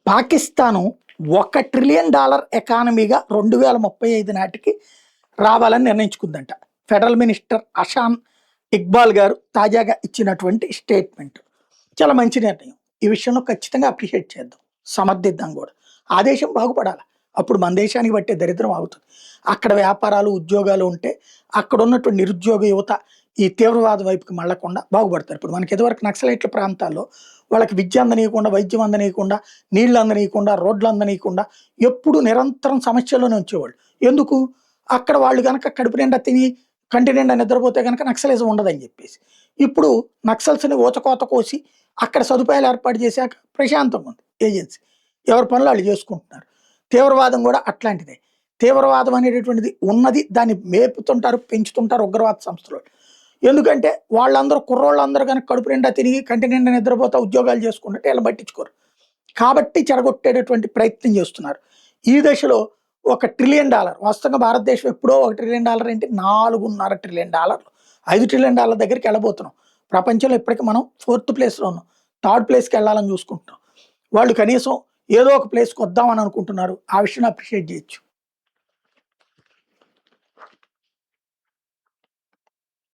Pakistan $1 trillion ఎకానమీగా 2035 నాటికి రావాలని నిర్ణయించుకుందంట. Federal minister Ahsan Iqbal గారు తాజాగా ఇచ్చినటువంటి స్టేట్మెంట్ చాలా మంచి నిర్ణయం. ఈ విషయంలో ఖచ్చితంగా అప్రిషియేట్ చేద్దాం, సమర్థిద్దాం కూడా. ఆ దేశం బాగుపడాలి, అప్పుడు మన దేశానికి పట్టే దరిద్రం ఆగుతుంది. అక్కడ వ్యాపారాలు ఉద్యోగాలు ఉంటే అక్కడ ఉన్నటువంటి నిరుద్యోగ యువత ఈ తీవ్రవాదం వైపుకి మళ్ళకుండా బాగుపడతారు. ఇప్పుడు మనకి ఇదివరకు నక్సలైట్ల ప్రాంతాల్లో వాళ్ళకి విద్య అందనీయకుండా, వైద్యం అందనీయకుండా, నీళ్లు అందనీయకుండా, రోడ్లు అందనీయకుండా ఎప్పుడు నిరంతరం సమస్యల్లోనే ఉంచేవాళ్ళు. ఎందుకు? అక్కడ వాళ్ళు కనుక కడుపు నిండా తిని కంటి నిండా నిద్రపోతే కనుక నక్సలిజం ఉండదని చెప్పేసి. ఇప్పుడు నక్సల్స్ని ఊచకోత కోసి అక్కడ సదుపాయాలు ఏర్పాటు చేశాక ప్రశాంతంగా ఉంది ఏజెన్సీ. ఎవరి పనులు వాళ్ళు చేసుకుంటున్నారు. తీవ్రవాదం కూడా అట్లాంటిదే. తీవ్రవాదం అనేటటువంటిది ఉన్నది, దాన్ని మేపుతుంటారు, పెంచుతుంటారు ఉగ్రవాద సంస్థలు. ఎందుకంటే వాళ్ళందరూ కుర్రోళ్ళందరూ కనుక కడుపు నిండా తిరిగి కంటి నిండా నిద్రపోతా ఉద్యోగాలు చేసుకుంటే వీళ్ళు పట్టించుకోరు. కాబట్టి చెడగొట్టేటటువంటి ప్రయత్నం చేస్తున్నారు. ఈ దశలో $1 ట్రిలియన్, వాస్తవంగా భారతదేశం ఎప్పుడో $1 ట్రిలియన్ ఏంటి, $4.5 ట్రిలియన్, $5 ట్రిలియన్ దగ్గరికి వెళ్ళబోతున్నాం. ప్రపంచంలో ఇప్పటికీ మనం 4th ప్లేస్లో ఉన్నాం. 3rd ప్లేస్కి వెళ్ళాలని చూసుకుంటున్నాం. వాళ్ళు కనీసం ఏదో ఒక ప్లేస్కి వద్దామని అనుకుంటున్నారు. ఆ విషయాన్ని అప్రిషియేట్ చేయొచ్చు.